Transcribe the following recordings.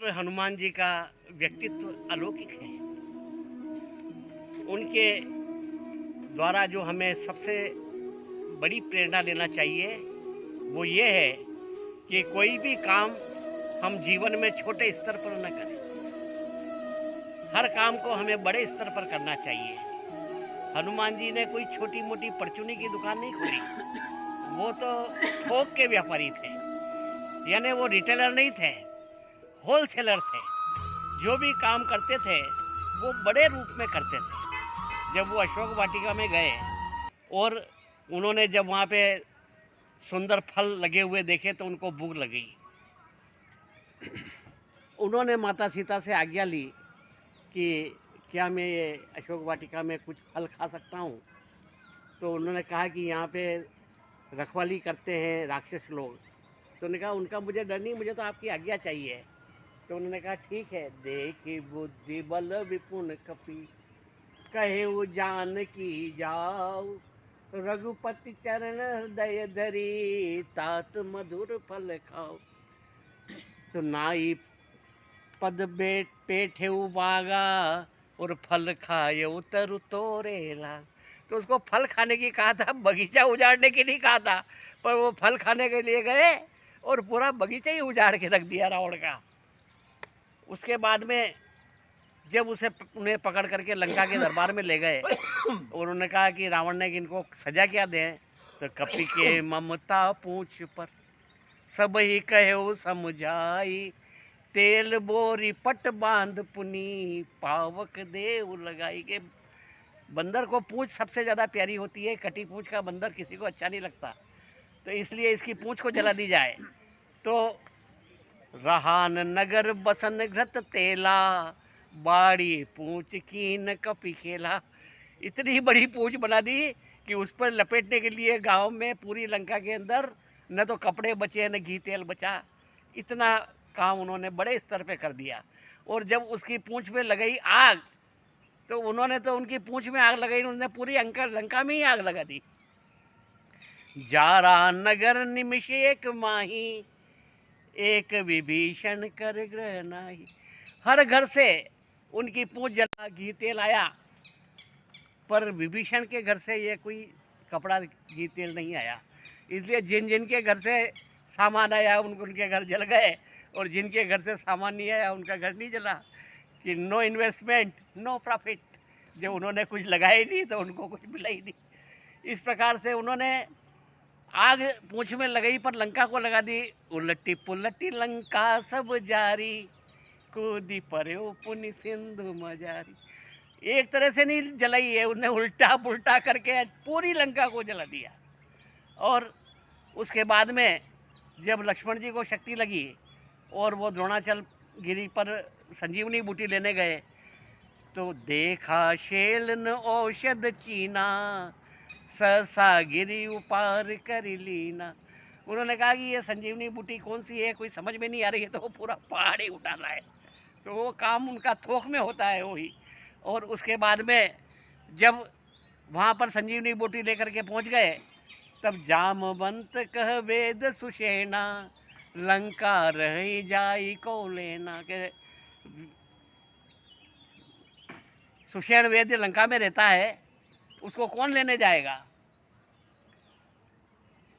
तो हनुमान जी का व्यक्तित्व अलौकिक है। उनके द्वारा जो हमें सबसे बड़ी प्रेरणा लेना चाहिए वो ये है कि कोई भी काम हम जीवन में छोटे स्तर पर न करें। हर काम को हमें बड़े स्तर पर करना चाहिए। हनुमान जी ने कोई छोटी मोटी परचूनी की दुकान नहीं खोली। वो तो थोक के व्यापारी थे, यानी वो रिटेलर नहीं थे, होलसेलर थे। जो भी काम करते थे वो बड़े रूप में करते थे। जब वो अशोक वाटिका में गए और उन्होंने जब वहाँ पे सुंदर फल लगे हुए देखे तो उनको भूख लगी। उन्होंने माता सीता से आज्ञा ली कि क्या मैं ये अशोक वाटिका में कुछ फल खा सकता हूँ। तो उन्होंने कहा कि यहाँ पे रखवाली करते हैं राक्षस लोग। तो उन्होंने कहा उनका मुझे डर नहीं, मुझे तो आपकी आज्ञा चाहिए। तो उन्होंने कहा ठीक है। देखी बुद्धि बल विपुन कपि, कहे जान की जाओ, रघुपति चरण हृदय धरी, तात मधुर फल खाओ। तो नाई पद बेट पेठे बागा, और फल खाए उतर तोरे लाग। तो उसको फल खाने की कहा था, बगीचा उजाड़ने की नहीं कहा था। पर वो फल खाने के लिए गए और पूरा बगीचा ही उजाड़ के रख दिया रावण का। उसके बाद में जब उन्हें पकड़ करके लंका के दरबार में ले गए और उन्होंने कहा कि रावण ने इनको सजा क्या दें। तो कपि के ममता पूछ पर, सब ही कहे समझाई, तेल बोरी पट बांध पुनी, पावक देव लगाई। के बंदर को पूंछ सबसे ज़्यादा प्यारी होती है। कटी पूंछ का बंदर किसी को अच्छा नहीं लगता, तो इसलिए इसकी पूंछ को जला दी जाए। तो रहान नगर बसन घृत तेला, बाड़ी पूंछ कीन कपि खेला। इतनी बड़ी पूंछ बना दी कि उस पर लपेटने के लिए गांव में पूरी लंका के अंदर न तो कपड़े बचे न घी तेल बचा। इतना काम उन्होंने बड़े स्तर पे कर दिया। और जब उसकी पूंछ में लगाई आग, तो उन्होंने तो उनकी पूंछ में आग लगाई, उन्होंने पूरी लंका में ही आग लगा दी। जारा नगर निमिष एक माही, एक विभीषण कर ग्रह नाही। हर घर से उनकी पूंछ जला घी तेल आया, पर विभीषण के घर से ये कोई कपड़ा घी तेल नहीं आया। इसलिए जिन जिन के घर से सामान आया उनके घर जल गए, और जिनके घर से सामान नहीं आया उनका घर नहीं जला। कि नो इन्वेस्टमेंट नो प्रॉफिट। जब उन्होंने कुछ लगाया ही नहीं तो उनको कुछ मिला ही नहीं। इस प्रकार से उन्होंने आग पूंछ में लगाई पर लंका को लगा दी। उलटी पुलटी लंका सब जारी, कूदी पर्यो पुनि सिंधु मजारी। एक तरह से नहीं जलाई है, उन्हें उल्टा पुल्टा करके पूरी लंका को जला दिया। और उसके बाद में जब लक्ष्मण जी को शक्ति लगी और वो द्रोणाचल गिरी पर संजीवनी बूटी लेने गए, तो देखा शेल न औषध चीना, सहसा गिरी उपार कर लीना। उन्होंने कहा कि ये संजीवनी बूटी कौन सी है, कोई समझ में नहीं आ रही है। तो वो पूरा पहाड़ ही उठाना है। तो वो काम उनका थोक में होता है वही। और उसके बाद में जब वहाँ पर संजीवनी बूटी लेकर के पहुँच गए, तब जामवंत कह वेद सुषेणा, लंका रही जाई को लेना। के सुषेण वेद लंका में रहता है, उसको कौन लेने जाएगा।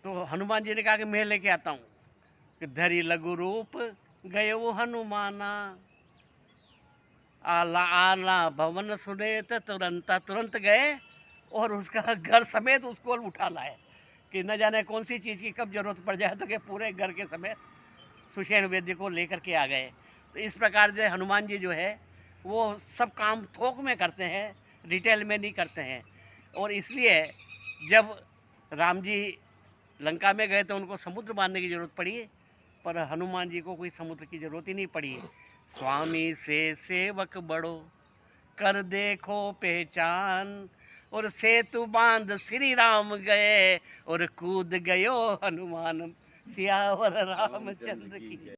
तो हनुमान जी ने कहा कि मैं लेके आता हूँ। कि धरी लघु रूप गए वो हनुमाना, आला आला भवन सुने तो तुरंत गए और उसका घर समेत उसको उठा लाए। कि न जाने कौन सी चीज़ की कब जरूरत पड़ जाए, तो कि पूरे घर के समेत सुषेण वेद्य को लेकर के आ गए। तो इस प्रकार से हनुमान जी जो है वो सब काम थोक में करते हैं, रिटेल में नहीं करते हैं। और इसलिए जब राम जी लंका में गए तो उनको समुद्र बांधने की ज़रूरत पड़ी, पर हनुमान जी को कोई समुद्र की ज़रूरत ही नहीं पड़ी। स्वामी से सेवक बड़ो, कर देखो पहचान, और सेतु बांध श्री राम गए, और कूद गयो हनुमान, सियावर रामचंद्र की।